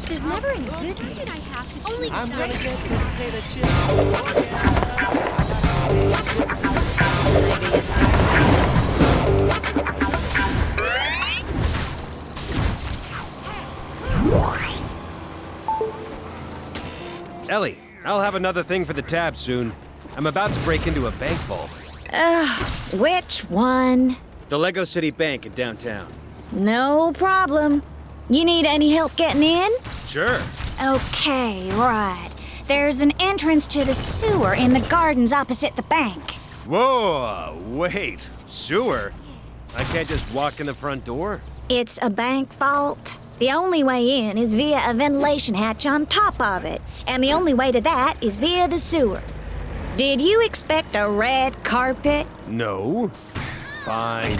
There's never any good news. Did I have to only I'm gonna nice. get potato chips. Ellie, I'll have another thing for the tab soon. I'm about to break into a bank vault. Which one? The Lego City Bank in downtown. No problem. You need any help getting in? Sure. Okay, right. There's an entrance to the sewer in the gardens opposite the bank. Whoa, wait. Sewer? I can't just walk in the front door? It's a bank vault. The only way in is via a ventilation hatch on top of it, and the only way to that is via the sewer. Did you expect a red carpet? No. Fine.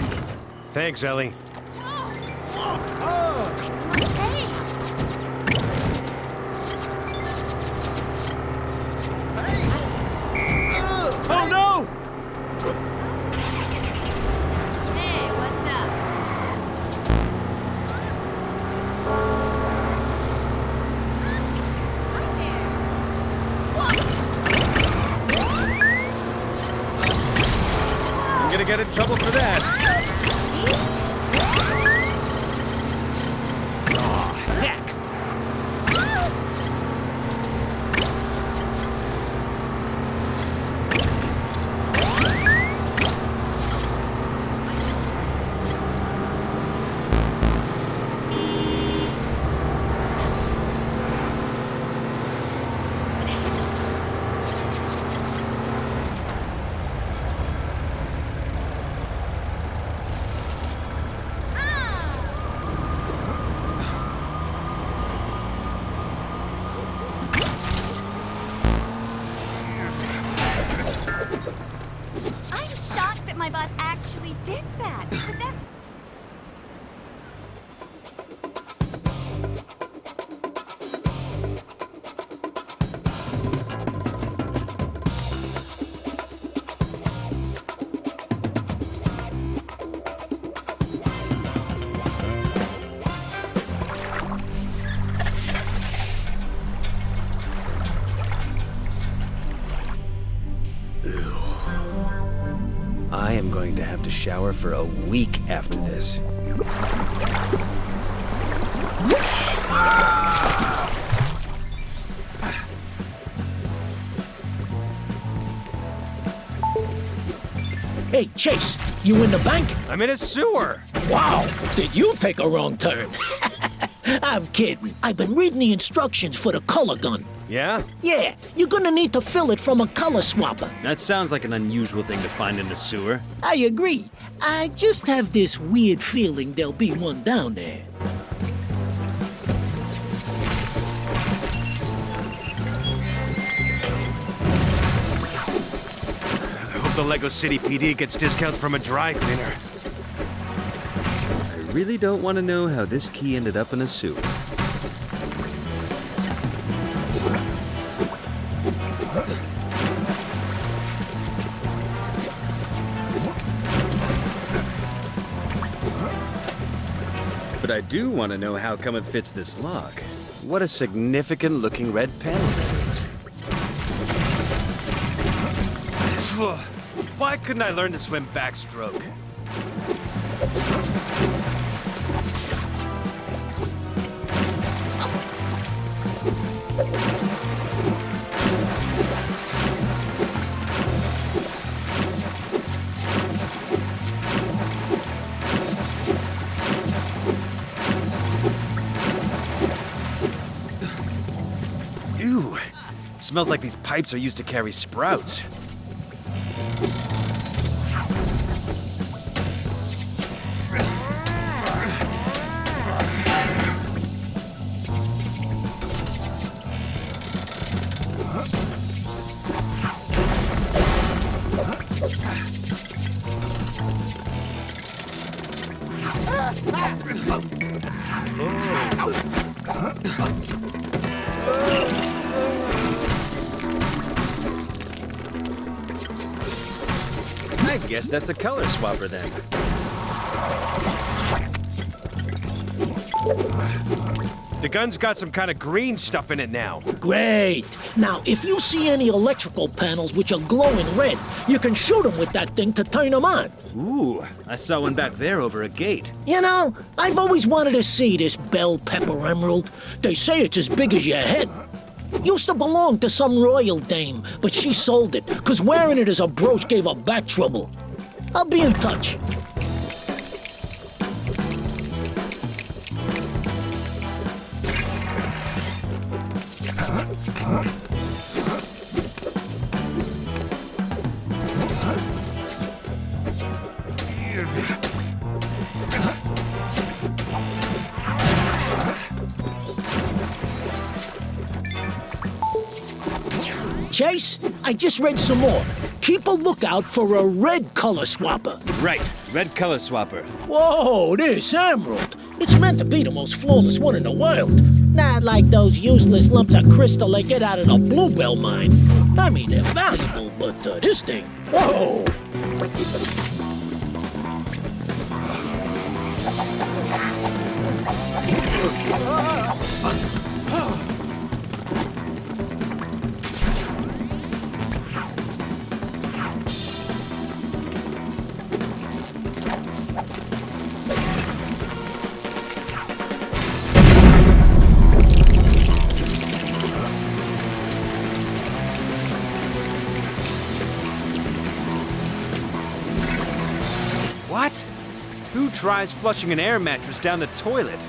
Thanks, Ellie. Oh no! Hey, what's up? I'm gonna get in trouble for that. Aw, heck! I'm shocked that my boss actually did that. But that... I am going to have to shower for a week after this. Hey, Chase, you in the bank? I'm in a sewer! Wow, did you take a wrong turn? I'm kidding. I've been reading the instructions for the color gun. Yeah? Yeah, you're gonna need to fill it from a color swapper. That sounds like an unusual thing to find in a sewer. I agree. I just have this weird feeling there'll be one down there. I hope the Lego City PD gets discounts from a dry cleaner. I really don't want to know how this key ended up in a sewer. But I do want to know how come it fits this lock. What a significant looking red panel that is. Why couldn't I learn to swim backstroke? Ew, it smells like these pipes are used to carry sprouts. I guess that's a color swapper then. The gun's got some kind of green stuff in it now. Great. Now, if you see any electrical panels which are glowing red, you can shoot them with that thing to turn them on. Ooh, I saw one back there over a gate. You know, I've always wanted to see this bell pepper emerald. They say it's as big as your head. Used to belong to some royal dame, but she sold it, 'cause wearing it as a brooch gave her back trouble. I'll be in touch. Chase, I just read some more. Keep a lookout for a red color swapper. Right, red color swapper. Whoa, this emerald. It's meant to be the most flawless one in the world. Not like those useless lumps of crystal they get out of the bluebell mine. I mean, they're valuable, but this thing, whoa. What? Who tries flushing an air mattress down the toilet?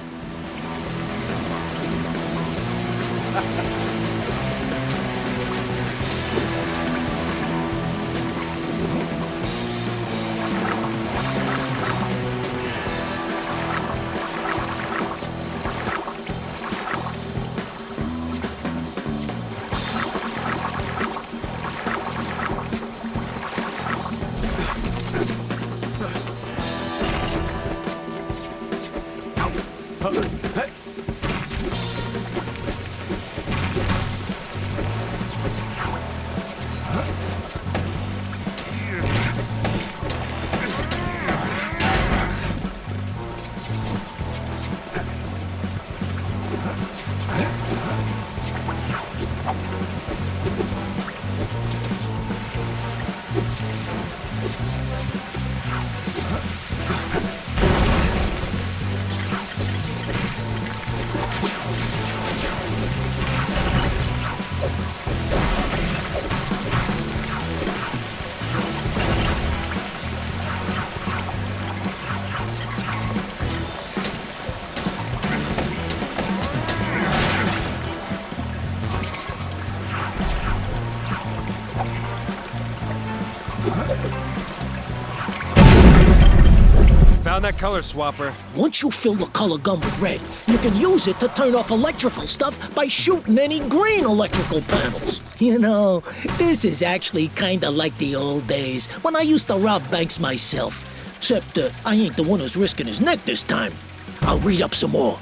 Found that color swapper. Once you fill the color gun with red, you can use it to turn off electrical stuff by shooting any green electrical panels. You know, this is actually kinda like the old days when I used to rob banks myself. Except I ain't the one who's risking his neck this time. I'll read up some more.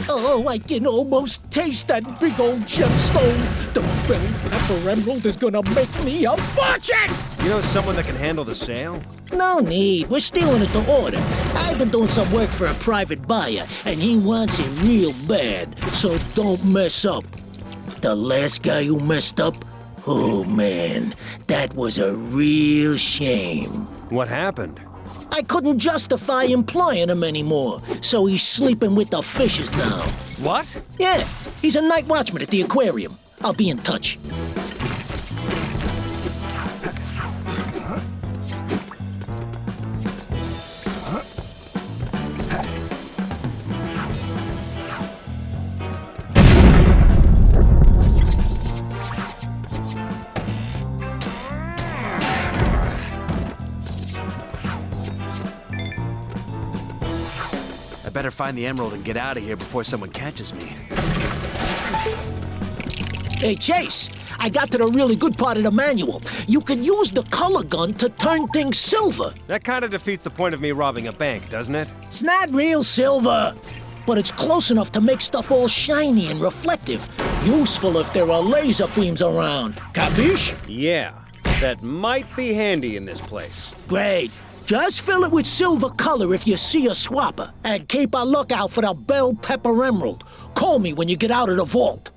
Oh, I can almost taste that big old gemstone. The bell pepper emerald is gonna make me a fortune! You know someone that can handle the sale? No need. We're stealing it to order. I've been doing some work for a private buyer, and he wants it real bad, so don't mess up. The last guy who messed up? Oh, man, that was a real shame. What happened? I couldn't justify employing him anymore, so he's sleeping with the fishes now. What? Yeah, he's a night watchman at the aquarium. I'll be in touch. I better find the emerald and get out of here before someone catches me. Hey, Chase, I got to the really good part of the manual. You can use the color gun to turn things silver. That kind of defeats the point of me robbing a bank, doesn't it? It's not real silver, but it's close enough to make stuff all shiny and reflective. Useful if there are laser beams around. Capiche? Yeah, that might be handy in this place. Great. Just fill it with silver color if you see a swapper. And keep a lookout for the bell pepper emerald. Call me when you get out of the vault.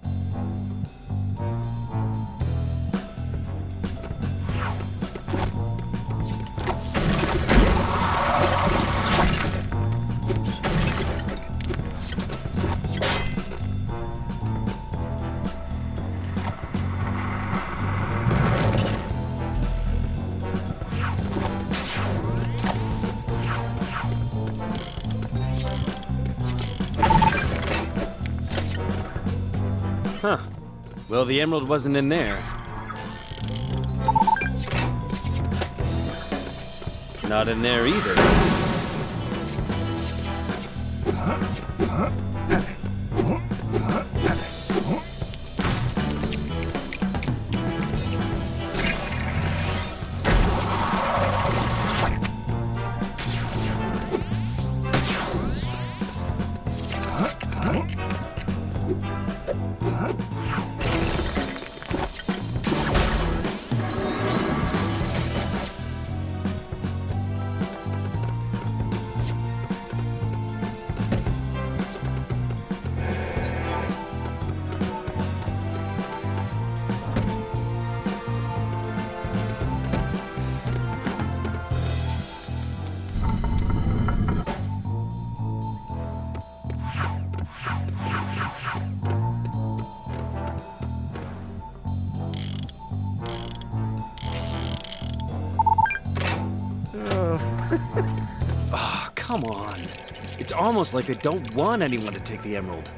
Huh. Well, the emerald wasn't in there. Not in there either. Oh, come on. It's almost like they don't want anyone to take the emerald.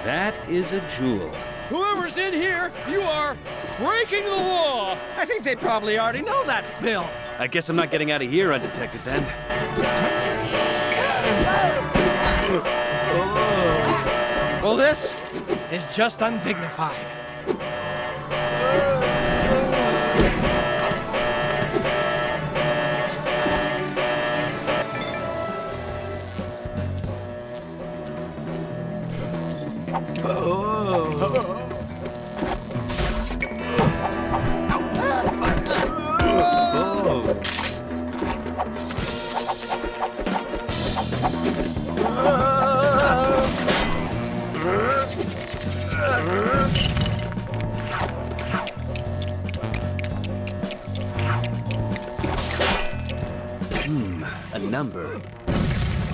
That is a jewel. Whoever's in here, you are breaking the law! I think they probably already know that, Phil. I guess I'm not getting out of here undetected then. Well, this is just undignified. A number.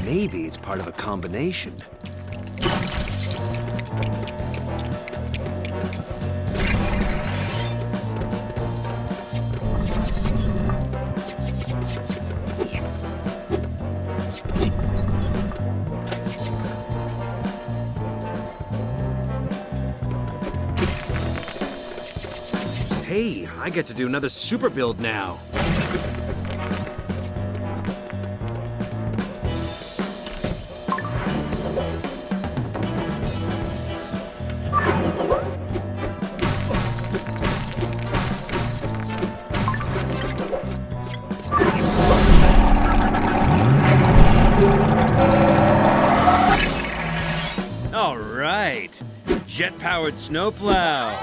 Maybe it's part of a combination. Hey, I get to do another super build now. All right, jet-powered snowplow.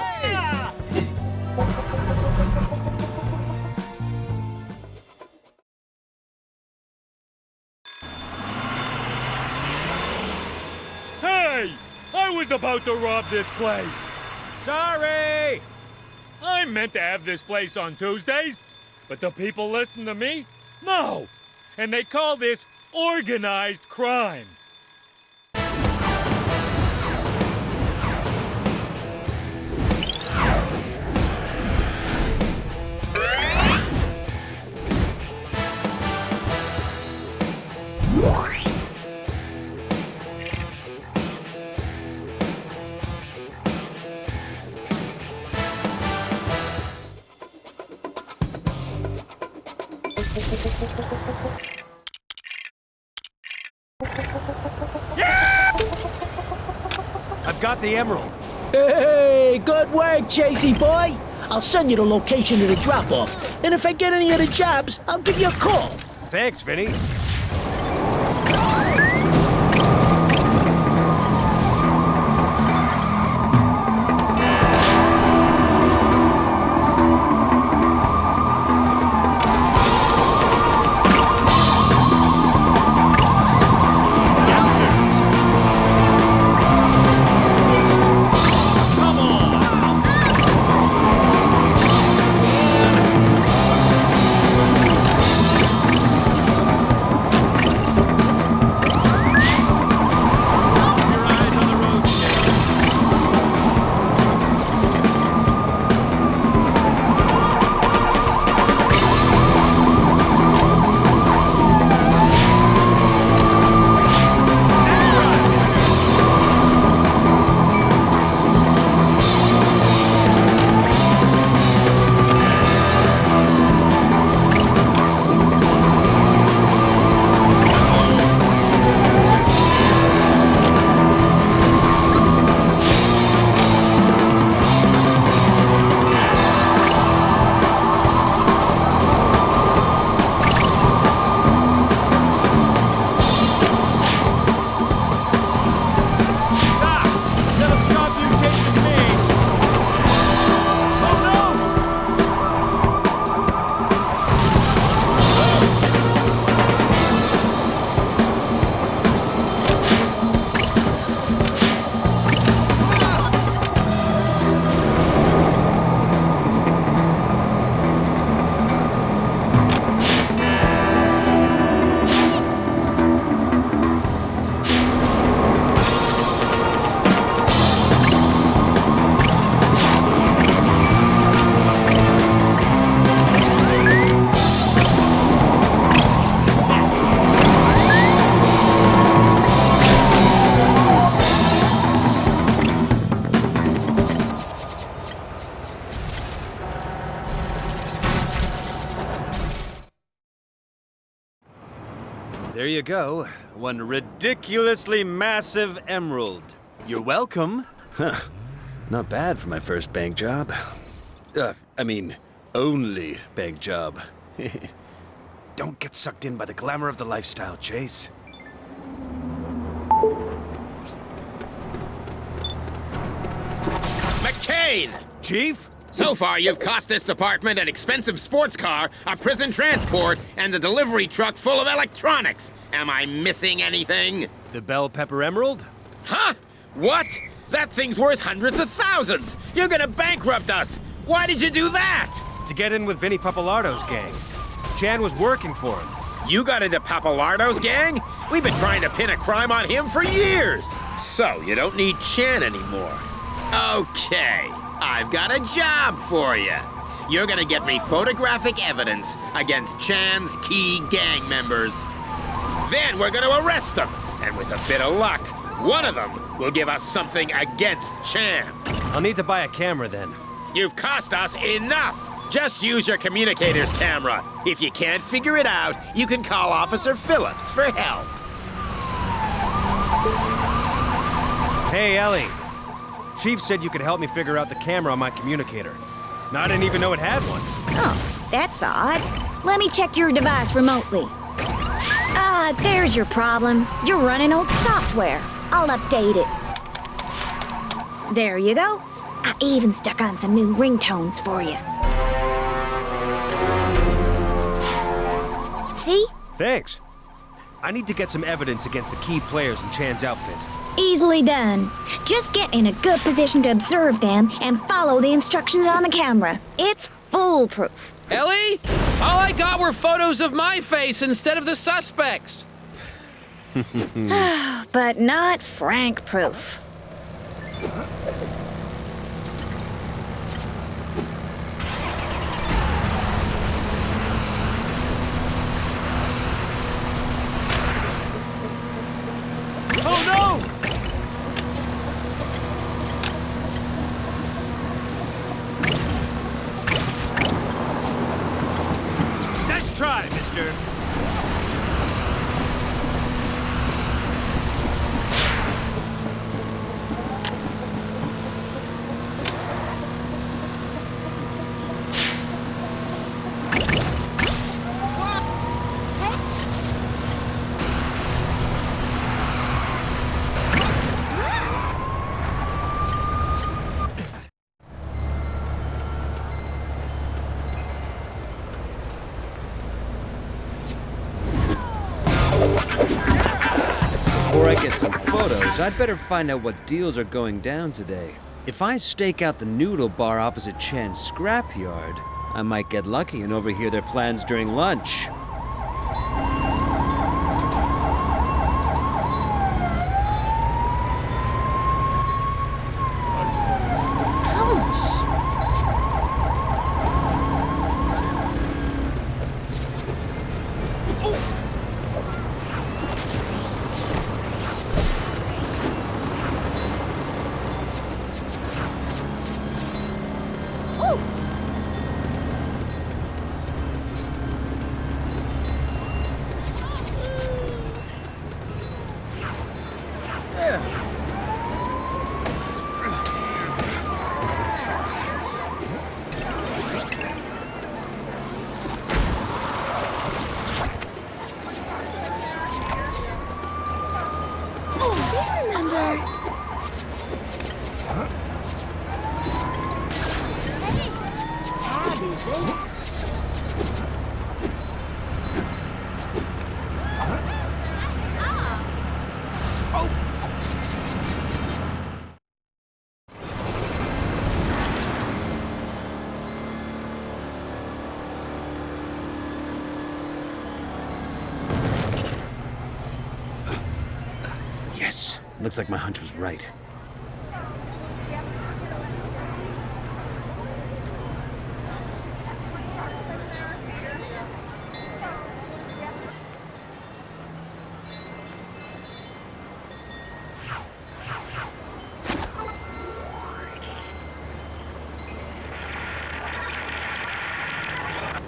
Hey! I was about to rob this place! Sorry! I meant to have this place on Tuesdays, but the people listen to me? No! And they call this organized crime. I've got the emerald. Hey, good work, Chasey boy. I'll send you the location of the drop-off. And if I get any other jobs, I'll give you a call. Thanks, Vinny. There you go. One ridiculously massive emerald. You're welcome. Huh. Not bad for my first bank job. Only bank job. Don't get sucked in by the glamour of the lifestyle, Chase. McCain! Chief? So far, you've cost this department an expensive sports car, a prison transport, and a delivery truck full of electronics. Am I missing anything? The bell pepper emerald? Huh? What? That thing's worth hundreds of thousands! You're gonna bankrupt us! Why did you do that? To get in with Vinny Papalardo's gang. Chan was working for him. You got into Papalardo's gang? We've been trying to pin a crime on him for years! So, you don't need Chan anymore. Okay, I've got a job for you. You're gonna get me photographic evidence against Chan's key gang members. Then we're gonna arrest them, and with a bit of luck, one of them will give us something against Chan. I'll need to buy a camera then. You've cost us enough! Just use your communicator's camera. If you can't figure it out, you can call Officer Phillips for help. Hey, Ellie. Chief said you could help me figure out the camera on my communicator. Now, I didn't even know it had one. Oh, that's odd. Let me check your device remotely. Ah, there's your problem. You're running old software. I'll update it. There you go. I even stuck on some new ringtones for you. See? Thanks. I need to get some evidence against the key players in Chan's outfit. Easily done. Just get in a good position to observe them and follow the instructions on the camera. It's foolproof. Ellie? All I got were photos of my face instead of the suspects. But not Frank-proof. Oh no! Nice try, mister. Before I get some photos, I'd better find out what deals are going down today. If I stake out the noodle bar opposite Chan's scrapyard, I might get lucky and overhear their plans during lunch. Yes, looks like my hunch was right.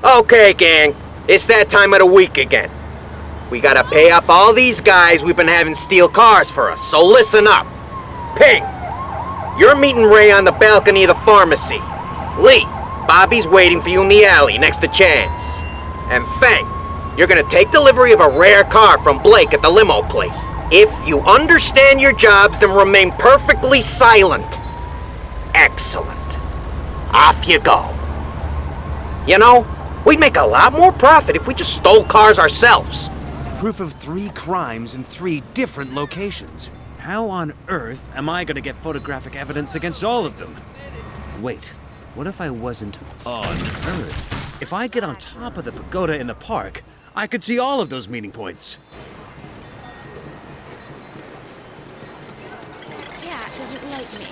Okay, gang, it's that time of the week again. We gotta pay up all these guys we've been having steal cars for us, so listen up. Ping, you're meeting Ray on the balcony of the pharmacy. Lee, Bobby's waiting for you in the alley next to Chan's. And Fang, you're gonna take delivery of a rare car from Blake at the limo place. If you understand your jobs, then remain perfectly silent. Excellent. Off you go. You know, we'd make a lot more profit if we just stole cars ourselves. Proof of 3 crimes in 3 different locations. How on earth am I gonna get photographic evidence against all of them? Wait, what if I wasn't on Earth? If I get on top of the pagoda in the park, I could see all of those meeting points. Yeah, it doesn't like me.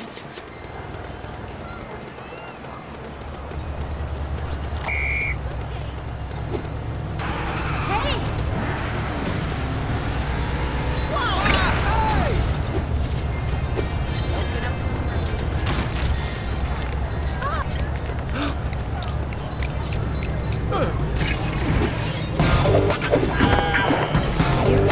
Here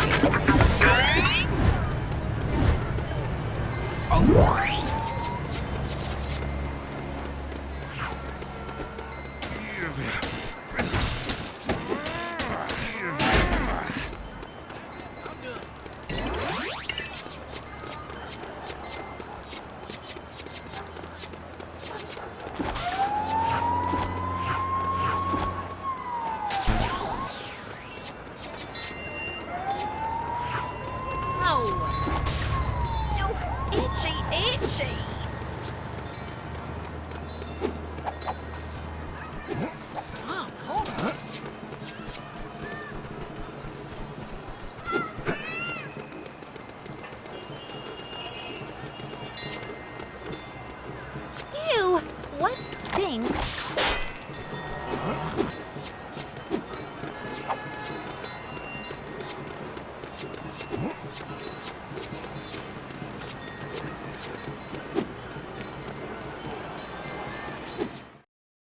Ew! What stinks?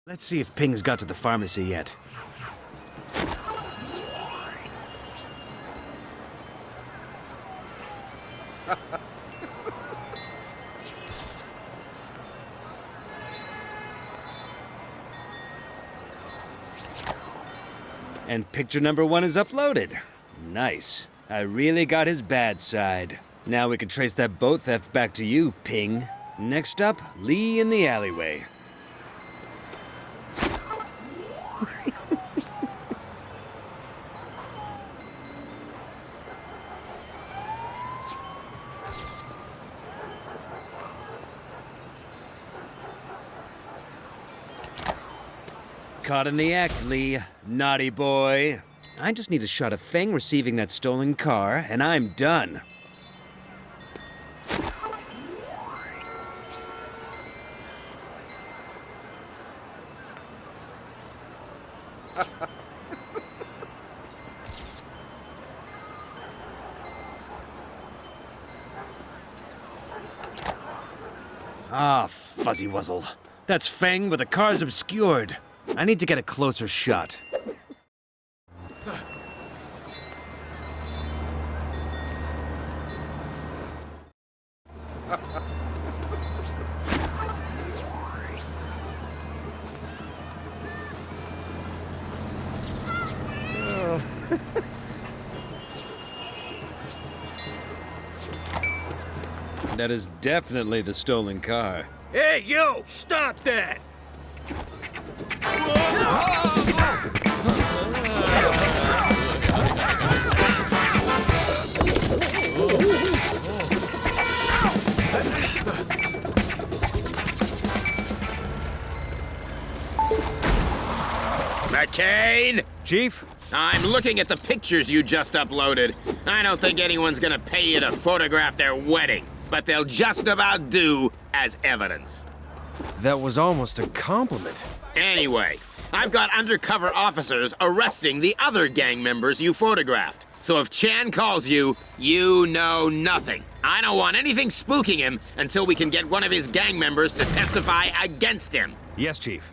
Let's see if Ping's got to the pharmacy yet. And picture number 1 is uploaded. Nice. I really got his bad side. Now we can trace that boat theft back to you, Ping. Next up, Lee in the alleyway. Caught in the act, Lee. Naughty boy. I just need a shot of Feng receiving that stolen car, and I'm done. Ah, fuzzy wuzzle. That's Feng, but the car's obscured. I need to get a closer shot. That is definitely the stolen car. Hey, you! Stop that! McCain! Chief? I'm looking at the pictures you just uploaded. I don't think anyone's gonna pay you to photograph their wedding, but they'll just about do as evidence. That was almost a compliment. Anyway, I've got undercover officers arresting the other gang members you photographed. So if Chan calls you, you know nothing. I don't want anything spooking him until we can get one of his gang members to testify against him. Yes, Chief.